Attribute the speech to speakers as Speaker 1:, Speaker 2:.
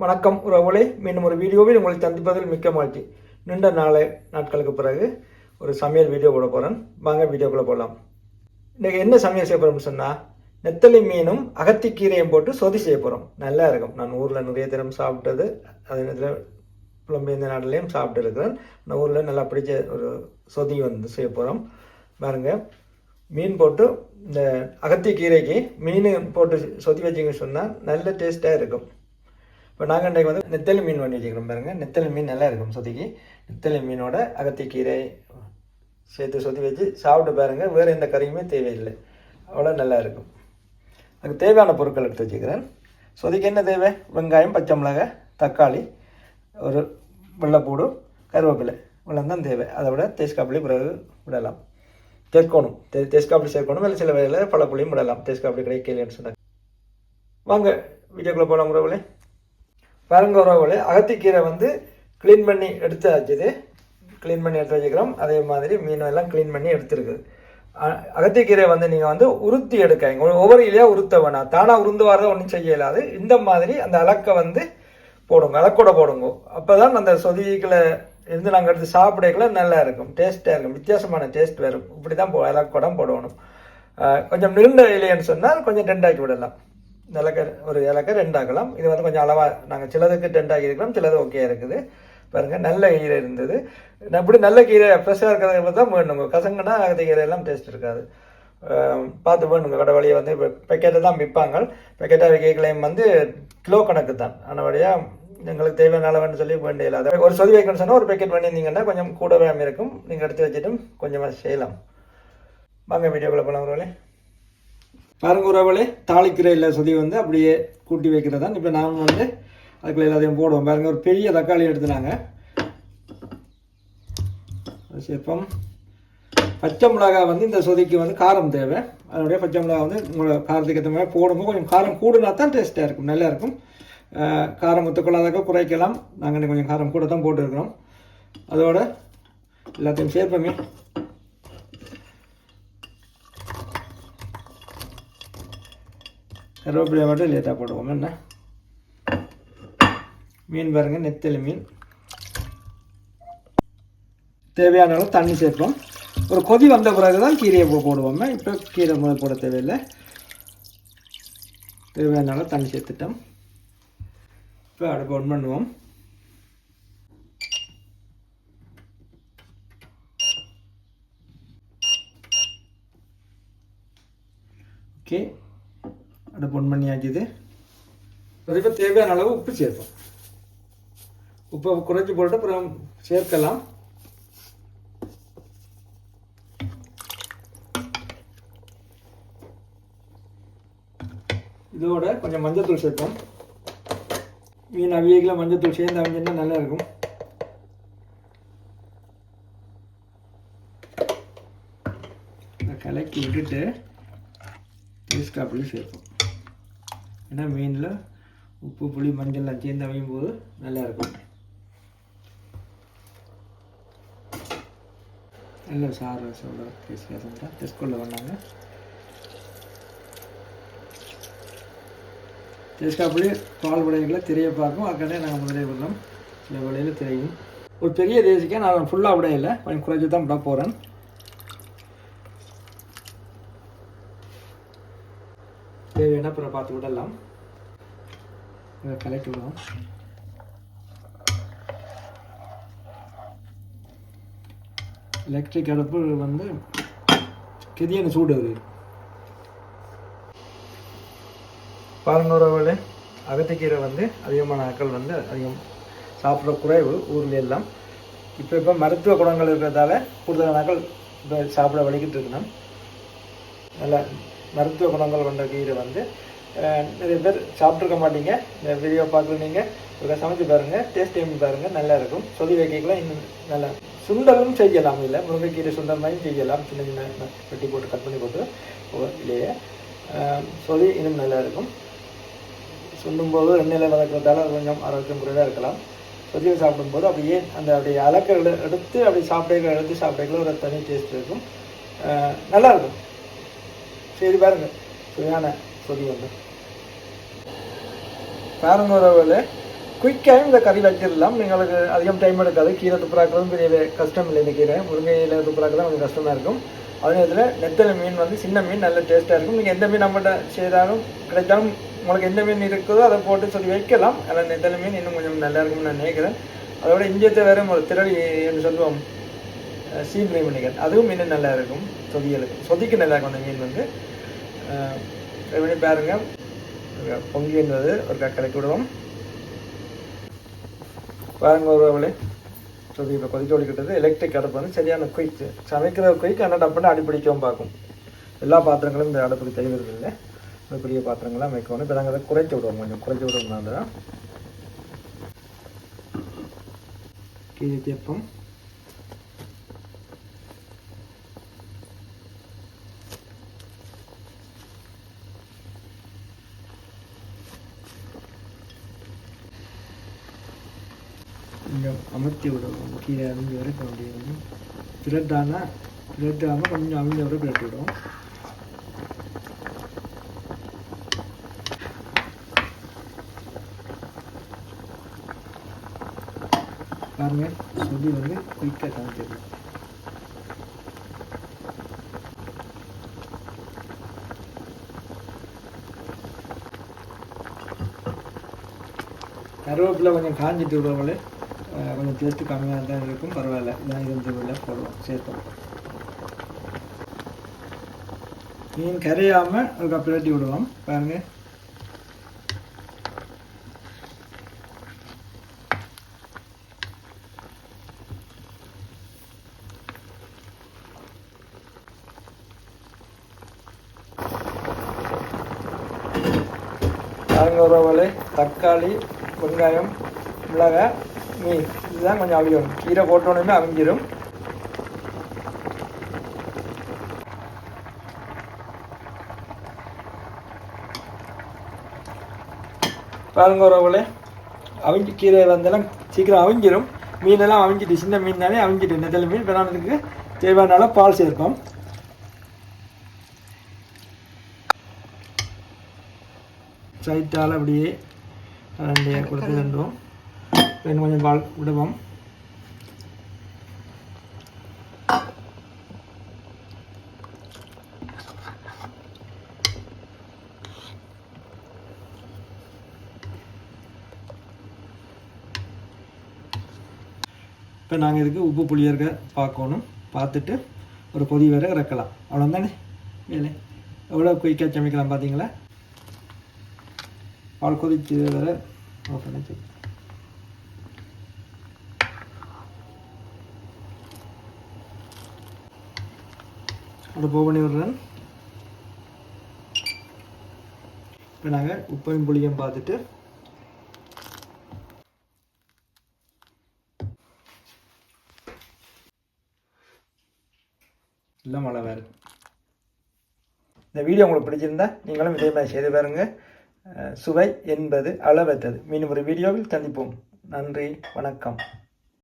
Speaker 1: வணக்கம் உறவுகளே, மீண்டும் ஒரு வீடியோவில் உங்களை சந்திப்பதில் மிக்க மகிழ்ச்சி. நீண்ட நாட்களுக்கு பிறகு ஒரு சமையல் வீடியோ போட போகிறேன். வாங்க வீடியோக்குள்ளே போகலாம். இன்றைக்கி என்ன சமையல் செய்ய போகிறோம்னு சொன்னால், நெத்தலி மீனும் அகத்திக்கீரையும் போட்டு சொதி செய்ய போகிறோம். நல்லா இருக்கும். நான் ஊரில் நிறைய தினம் சாப்பிட்டது, அதே நேரத்தில் புலம்பெயர்ந்த நாட்டிலையும் சாப்பிட்டு இருக்கிறேன். நான் ஊரில் நல்லா பிடிச்ச ஒரு சொதி வந்து செய்ய போகிறோம். பாருங்கள், மீன் போட்டு இந்த அகத்திக்கீரைக்கு மீன் போட்டு சொதி வச்சிங்கன்னு சொன்னால் நல்ல டேஸ்ட்டாக இருக்கும். இப்போ நாங்கள் இன்றைக்கு வந்து நெத்தலி மீன் பண்ணி வச்சுக்கிறோம். பாருங்கள், நெத்தலி மீன் நல்லா இருக்கும் சொதிக்கு. நெத்தலி மீனோட அகத்திக்கீரை சேர்த்து சொதி வச்சு சாப்பிட்டு பாருங்கள். வேறு எந்த கறியுமே தேவையில்லை, அவ்வளோ நல்லா இருக்கும். அதுக்கு தேவையான பொருட்கள் எடுத்து வச்சுக்கிறேன். சொதிக்கு என்ன தேவை? வெங்காயம், பச்சை மிளகாய், தக்காளி, ஒரு வெள்ளைப்பூடு, கருவேப்பிலை, இவ்வளோ தான் தேவை. அதை விட தேஸ்காப்பிளி பிறகு விடலாம், சேர்க்கணும். தேஸ்காப்பிளி சேர்க்கணும். இல்லை சில வேலையில் பழப்புளியும் விடலாம். தேஸ்காப்பிளி கிடைக்கலன்னு சொன்னாங்க. வாங்க வீடியோக்குள்ளே போகலாம் உறவுகளே. பாருங்க உறவுகளே, அகத்திக்கீரை வந்து க்ளீன் பண்ணி எடுத்து வச்சுக்கிறோம். அதே மாதிரி மீனெல்லாம் க்ளீன் பண்ணி எடுத்துருக்குது. அகத்திக்கீரை வந்து நீங்கள் வந்து உருத்தி எடுக்காங்க. ஒவ்வொரு இலையாக உருத்த வேணாம். தானாக உருந்து வரதை ஒன்றும் செய்ய இயலாது. இந்த மாதிரி அந்த அலக்கை வந்து போடுங்க, அலக்கோட போடுங்க. அப்போ தான் அந்த சொதிகளை இருந்து நாங்கள் எடுத்து சாப்பிடக்குள்ள நல்லா இருக்கும், டேஸ்ட்டாக இருக்கும், வித்தியாசமான டேஸ்ட் வரும். இப்படி தான் அலக்கோடம் போடணும். கொஞ்சம் நீண்ட இலைன்னு சொன்னால் கொஞ்சம் டெண்டாக்கி விடலாம். ஒரு இலக்கை 2 ஆக்கலாம். இது வந்து கொஞ்சம் அளவாக நாங்கள் சிலதுக்கு 2 ஆகியிருக்கிறோம், சிலது ஓகே இருக்குது. பாருங்கள், நல்ல கீரை இருந்தது. இப்படி நல்ல கீரை ஃப்ரெஷ்ஷாக இருக்கிறத தான் வேணுங்க. கசங்கன்னா அகத்திக்கீரை எல்லாம் டேஸ்ட் இருக்காது. பார்த்து வேணுங்க. கடை வழியை வந்து இப்போ பேக்கெட்டை தான் விற்பாங்க. பேக்கெட்டாக விற்கலையும் வந்து கிலோ கணக்கு தான். ஆனபடியாக எங்களுக்கு தேவையான அளவுன்னு சொல்லி வேண்டிய இல்லாத ஒரு சொதி வைக்கணும்னு சொன்னால் ஒரு பேக்கெட் பண்ணியிருந்தீங்கன்னா கொஞ்சம் கூடவே இருக்கும். நீங்கள் எடுத்து வச்சுட்டும் கொஞ்சமாக செய்யலாம். வாங்க வீடியோக்குள்ளே போகலாம் உறவுகளே. பாருங்க உறவுகளே, தாளிக்கீரையில் சொதி வந்து அப்படியே கூட்டி வைக்கிறதான். இப்போ நாம் வந்து அதுக்குள்ள எல்லாத்தையும் போடுவோம். பாருங்கள், ஒரு பெரிய தக்காளி எடுத்துனாங்க. சேர்ப்போம். பச்சை மிளகாய் வந்து இந்த சொதிக்கு வந்து காரம் தேவை. அதனுடைய பச்சை மிளகாய் வந்து உங்களோட காரத்துக்கு ஏற்ற மாதிரி போடும்போது கொஞ்சம் காரம் கூடுனா தான் டேஸ்ட்டாக இருக்கும், நல்லா இருக்கும். காரம் ஒத்துக்கொள்ளாதக்க குறைக்கலாம். நாங்கள் கொஞ்சம் காரம் கூட தான் போட்டுருக்கிறோம். அதோட எல்லாத்தையும் சேர்ப்போமே. கருவேப்பிலையை மட்டும் லேட்டாக போடுவோம். என்ன மீன் பாருங்கள், நெத்தலி மீன். தேவையான அளவு தண்ணி சேர்ப்போம். ஒரு கொதி வந்த பிறகு தான் கீரையை போடுவோம். இப்போ கீரை முதல் போட தேவையில்லை. தேவையான அளவு தண்ணி சேர்த்துட்டோம். இப்போ அடுப்பு ஆன் பண்ணுவோம். ஓகே, அடுப்பு ஆன் பண்ணியாச்சுது. இப்போ தேவையான அளவு உப்பு சேர்ப்போம். உப்பை குறைச்சி போட்டு அப்புறம் சேர்க்கலாம். இதோட கொஞ்சம் மஞ்சத்தூள் சேர்ப்போம். மீன் அவியக்கில் மஞ்சத்தூள் சேர்ந்து அவிஞ்சுன்னா நல்லா இருக்கும். கலக்கி விட்டுட்டு தேஸ்காப்பிளி சேர்ப்போம். ஏன்னா மீனில் உப்பு, புளி, மஞ்சள்லாம் சேர்ந்து அமையும் போது நல்லாயிருக்கும். நல்ல சாறு சொல்ல டெஸ்ட் கொள்ள வந்தாங்க. தேஸ்காப்பிளி பால் விடைகளை திரையை பார்க்கும். அதுக்காக நாங்கள் முதலே விடலாம். சில விடையில் திரையும் ஒரு பெரிய தேசிக்காக நான் ஃபுல்லாக விடையில்லை, கொஞ்சம் குறைச்சி தான் விட போகிறேன். தேவையான அப்புறம் பார்த்து விடலாம். இதை கலக்கி விடுவோம். எலக்ட்ரிக் அடுப்பு வந்து கெதியான சூடு அது. பாருங்க உறவுகளே, அகத்திக்கீரை வந்து அதிகமான ஆட்கள் வந்து அதிகம் சாப்பிட்ற குறைவு ஊரில் எல்லாம். இப்போ மருத்துவ குணங்கள் இருக்கிறதால கூடுதலான ஆட்கள் இப்போ சாப்பிட வலிக்கிட்டு இருக்கணும். நல்லா மருத்துவ குணங்கள் கொண்ட கீரை வந்து நிறைய பேர் சாப்பிட்ருக்க மாட்டீங்க. இந்த வீடியோ பார்க்கல நீங்கள் இதை சமைச்சு பாருங்கள், டேஸ்ட் டைம் பாருங்கள், நல்லா இருக்கும். சொதி வைக்கலாம். இன்னும் நல்லா சுண்டலும் செய்யலாம். இல்லை முருங்கைக்கீரை சுண்டல் மாதிரி செய்யலாம். சின்ன சின்ன வெட்டி போட்டு கட் பண்ணி போட்டு இல்லையே சொதி இன்னும் நல்லா இருக்கும். சுண்டும்போது எண்ணெயில் வதக்கிறதால கொஞ்சம் ஆரோக்கியம் குறைவாக இருக்கலாம். சொதியை சாப்பிடும்போது அப்படியே அப்படியே அலக்கை எடுத்து அப்படி சாப்பிடக்குள்ள ஒரு தனி டேஸ்ட் இருக்கும், நல்லாயிருக்கும். சரி பாருங்கள், சுவையான சொதி வந்து பாருங்க உறவுகளே, குயிக்காகவும் இந்த கறி வச்சிடலாம். எங்களுக்கு அதிகம் டைம் எடுக்காது. கீரை துப்புராக்கிறதும் பெரிய கஷ்டம் இல்லை. இந்த கீரை முருங்கையில் துப்புராக்க தான் கொஞ்சம் கஷ்டமாக இருக்கும். அதே நேரத்தில் நெத்தலை மீன் வந்து சின்ன மீன் நல்ல டேஸ்ட்டாக இருக்கும். நீங்கள் எந்த மீன் நம்மகிட்ட செய்தாலும் கிடைச்சாலும் உங்களுக்கு எந்த மீன் இருக்குதோ அதை போட்டு சொல்லி வைக்கலாம். அதில் நெத்தலை மீன் இன்னும் கொஞ்சம் நல்லா இருக்கும்னு நான் நினைக்கிறேன். அதோட இஞ்சியத்தை வேறு ஒரு திரளி என்று சொல்லுவோம், சீப்ளை மீன்கள், அதுவும் மீன் நல்லா இருக்கும். சொதிக்கு நல்லா இருக்கும். அந்த மீன் வந்து பண்ணி பாருங்கள். பொங்கி என்பது ஒரு கலக்கி விடுவோம். பாருங்க ஒருவளே சொதி இப்போ கொதிக்க ஒழிக்கிட்டது. எலக்ட்ரிக் அடுப்பு வந்து சரியான குயிக், சமைக்கிற குயிக். ஆனால் டப்புன்னு அடிப்பிடிக்கவும் பார்க்கும். எல்லா பாத்திரங்களும் இந்த அடுப்புக்கு தெரிகிறது இல்லை. பெரிய பாத்திரங்கள்லாம் வைக்கணும். இப்போ நாங்கள் அதை குறைச்சி விடுவோம், கொஞ்சம் குறைச்சி விடுவோம்னா தான் கீழே தேப்பம். கொஞ்சம் அமர்த்தி விடுவோம். கீழே அவிஞ்ச வரைக்கும் அப்படியே பிரெட்டாமல் கொஞ்சம் அவிஞ்ச வரை பிரெட் விடுவோம். பாருங்கள், சொல்லி வந்து குயிக்காக காமிச்சிடலாம். கருவேப்பிலை கொஞ்சம் காஞ்சிட்டு விடுவோங்களே, கொஞ்சம் டேஸ்ட்டு கம்மியாக தான் இருக்கும். பரவாயில்ல, இதான் இருந்துள்ள போடுவோம், சேர்த்தோம். மீன் கரையாமல் ஒரு கப் பிரட்டி விடுவோம். பாருங்கள், உறவுகளே, தக்காளி, வெங்காயம், மிளகாய், மீன் இதுதான் கொஞ்சம் அவியும். கீரை போட்டோன்னே அவிஞ்சிடும். பாருங்க உறவுகளே, அவிஞ்சி கீரை வந்தெல்லாம் சீக்கிரம் அவிஞ்சிடும். மீனெல்லாம் அவிஞ்சிட்டு, சின்ன மீன் தானே அவிஞ்சிட்டு. நெத்தலை மீன் பிறகு தேவையான பால் சேர்ப்போம். சைட்டால் அப்படியே ரெண்டையாக கொடுத்து தண்டுவோம். ரெண்டு கொஞ்சம் பால் விடுவோம். இப்போ நாங்கள் இதுக்கு உப்பு புளி இருக்க பார்க்கணும். பார்த்துட்டு ஒரு கொதி வேற இறக்கலாம். அவ்வளோதானே வேலை. எவ்வளோ குயிக்காக சமைக்கலாம் பார்த்தீங்களா? பால் கொதிச்சு வேற ஆஃப் பண்ணிச்சு. அதை போ பண்ணி விடுறேன். இப்போ நாங்கள் உப்பையும் புளியும் பார்த்துட்டு இல்லை மழை வேறு. இந்த வீடியோ உங்களுக்கு பிடிச்சிருந்தா நீங்களும் இதே மாதிரி செய்து பாருங்கள். சுவை என்பது அளவற்றது. மீண்டும் ஒரு வீடியோவில் சந்திப்போம். நன்றி, வணக்கம்.